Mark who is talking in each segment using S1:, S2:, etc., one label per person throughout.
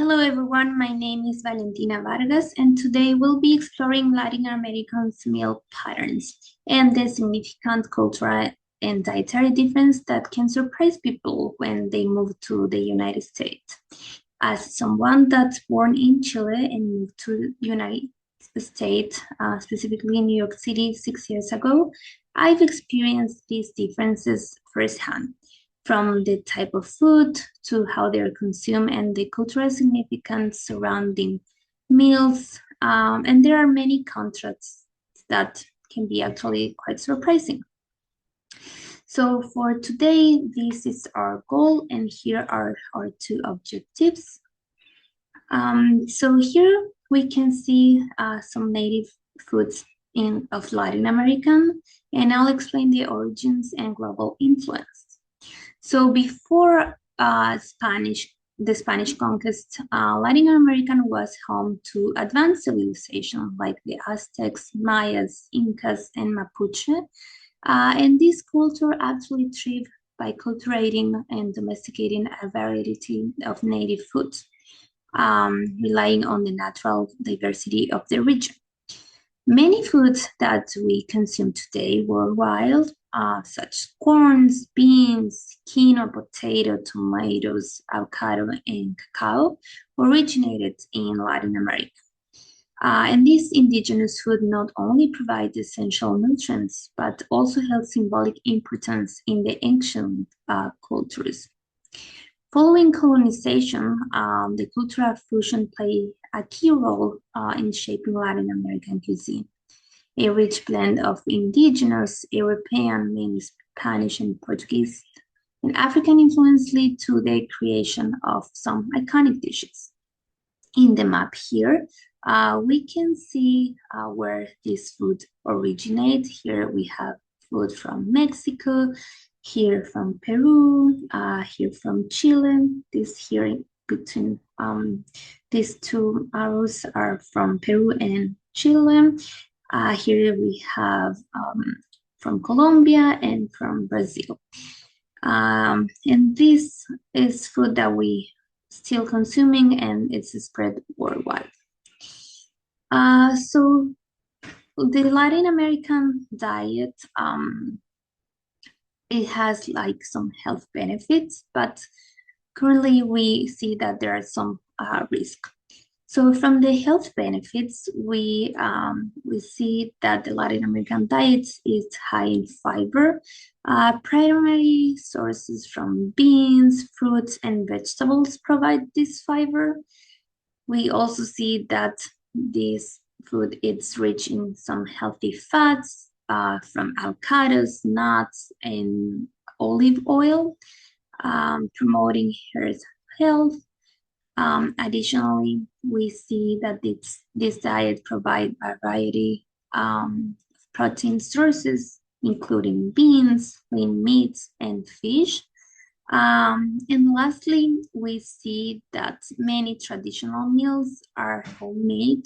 S1: Hello everyone, my name is Valentina Vargas and today we'll be exploring Latin American's meal patterns and the significant cultural and dietary difference that can surprise people when they move to the United States. As someone that's born in Chile and moved to the United States, specifically in New York City 6 years ago, I've experienced these differences firsthand from the type of food to how they're consumed and the cultural significance surrounding meals. And there are many contrasts that can be actually quite surprising. So for today, this is our goal, and here are our two objectives. So here we can see some native foods of Latin American, and I'll explain the origins and global influence. So before the Spanish conquest, Latin American was home to advanced civilizations like the Aztecs, Mayas, Incas, and Mapuche. And this culture actually thrived by cultivating and domesticating a variety of native foods, relying on the natural diversity of the region. Many foods that we consume today were wild, such as corns, beans, quinoa, potato, tomatoes, avocado, and cacao, originated in Latin America. And this indigenous food not only provides essential nutrients, but also held symbolic importance in the ancient cultures. Following colonization, the cultural fusion played a key role in shaping Latin American cuisine. A rich blend of indigenous, European, mainly Spanish and Portuguese, and African influence led to the creation of some iconic dishes. In the map here, we can see where this food originates. Here we have food from Mexico, here from Peru, here from Chile. This here between these two arrows are from Peru and Chile. Here we have from Colombia and from Brazil. And this is food that we still consuming and it's spread worldwide. So the Latin American diet, it has like some health benefits, but currently we see that there are some risks. So from the health benefits, we see that the Latin American diet is high in fiber. Primary sources from beans, fruits, and vegetables provide this fiber. We also see that this food is rich in some healthy fats from avocados, nuts, and olive oil, promoting health. Additionally, we see that this diet provides a variety of protein sources, including beans, lean meats, and fish. And lastly, we see that many traditional meals are homemade.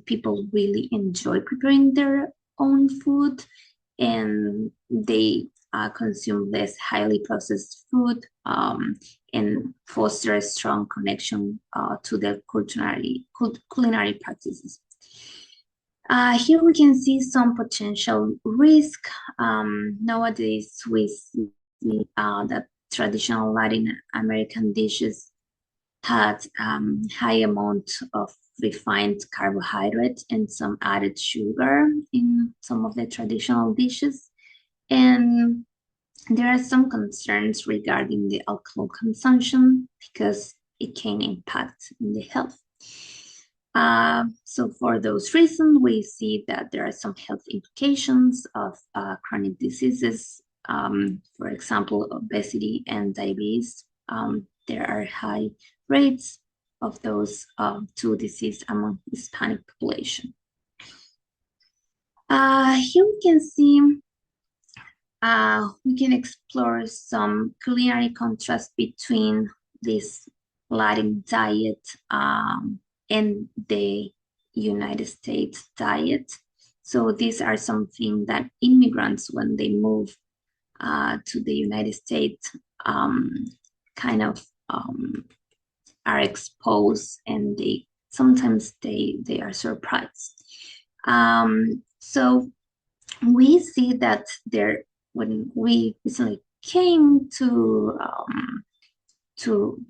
S1: People really enjoy preparing their own food and they consume less highly processed food and foster a strong connection to their culinary practices. Here we can see some potential risk. Nowadays, we see that traditional Latin American dishes had high amount of refined carbohydrate and some added sugar in some of the traditional dishes. And there are some concerns regarding the alcohol consumption because it can impact in the health. So for those reasons, we see that there are some health implications of chronic diseases. For example, obesity and diabetes. There are high rates of those two diseases among Hispanic population. Here we can see we can explore some culinary contrast between this Latin diet and the United States diet. So these are something that immigrants, when they move to the United States, kind of are exposed, and they sometimes they are surprised. So we see that there, when we recently came to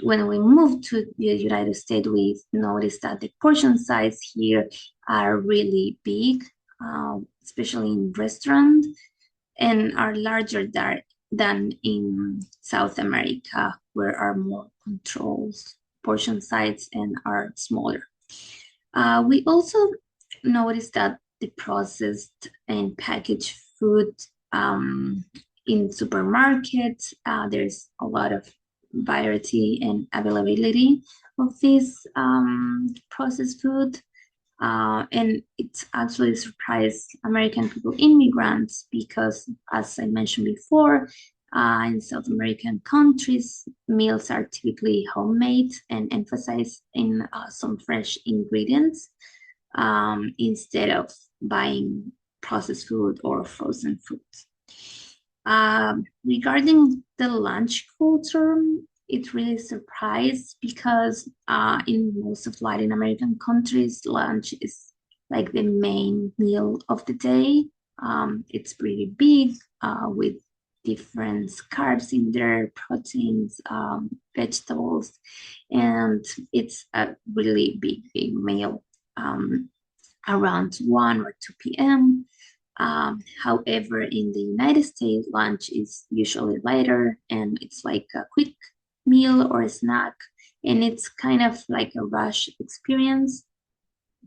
S1: when we moved to the United States, we noticed that the portion size here are really big, especially in restaurant, and are larger than in South America, where are more controls portion size and are smaller. We also noticed that the processed and packaged food in supermarkets, there's a lot of variety and availability of this processed food. And it's actually surprised American people, immigrants, because as I mentioned before, in South American countries, meals are typically homemade and emphasize in some fresh ingredients instead of buying processed food or frozen food. Regarding the lunch culture, it really surprised because in most of Latin American countries, lunch is like the main meal of the day. It's pretty big with different carbs in there, proteins, vegetables, and it's a really big meal around 1 or 2 p.m. However, in the United States, lunch is usually later and it's like a quick meal or a snack, and it's kind of like a rush experience.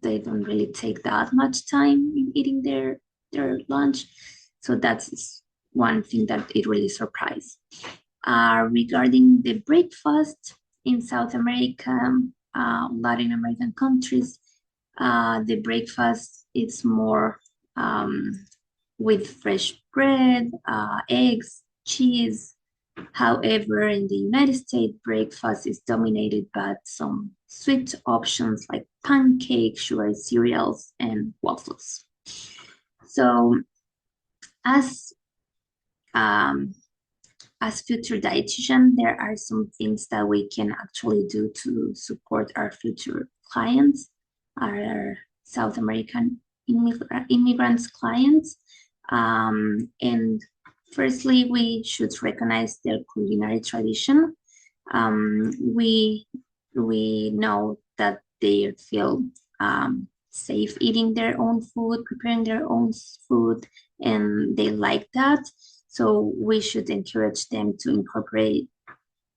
S1: They don't really take that much time in eating their lunch. So that's one thing that it really surprised. Regarding the breakfast in South America, Latin American countries, the breakfast is more with fresh bread, eggs, cheese. However, in the United States, breakfast is dominated by some sweet options like pancakes, sugary cereals, and waffles. So, as um, as future dietitian, there are some things that we can actually do to support our future clients, our South American immigrants clients. And firstly, we should recognize their culinary tradition. We know that they feel safe eating their own food, preparing their own food, and they like that. So we should encourage them to incorporate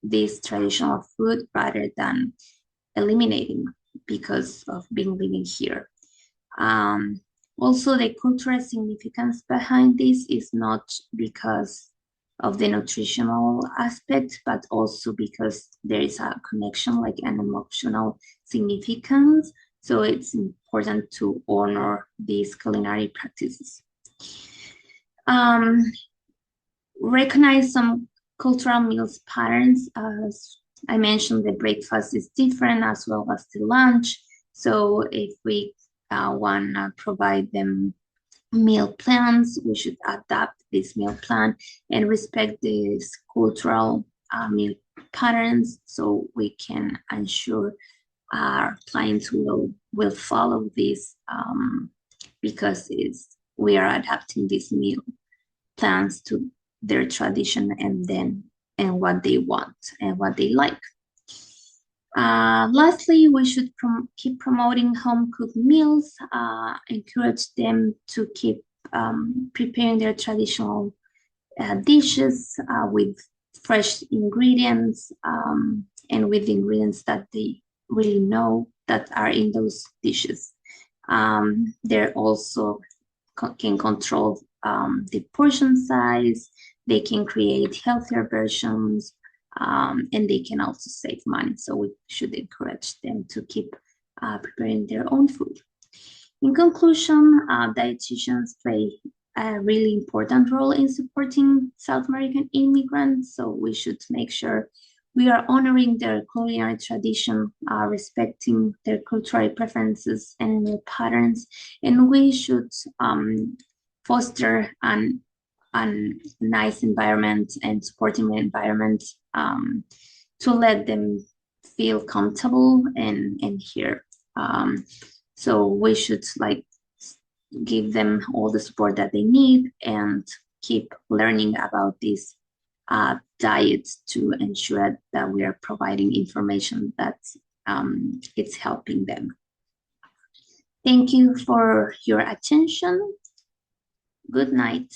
S1: this traditional food rather than eliminating because of being living here. Also, the cultural significance behind this is not because of the nutritional aspect, but also because there is a connection, like an emotional significance. So it's important to honor these culinary practices. Recognize some cultural meals patterns. As I mentioned, the breakfast is different as well as the lunch. So if we want to provide them meal plans, we should adapt this meal plan and respect these cultural meal patterns so we can ensure our clients will follow this because we are adapting these meal plans to their tradition and what they want and what they like. Lastly, we should keep promoting home cooked meals, encourage them to keep preparing their traditional dishes with fresh ingredients and with ingredients that they really know that are in those dishes. They're also can control the portion size, they can create healthier versions, and they can also save money. So we should encourage them to keep preparing their own food. In conclusion, dietitians play a really important role in supporting South American immigrants. So we should make sure we are honoring their culinary tradition, respecting their cultural preferences and their patterns, and we should foster a nice environment and supporting environment to let them feel comfortable and hear. So we should like give them all the support that they need and keep learning about this diet to ensure that we are providing information that it's helping them. Thank you for your attention. Good night.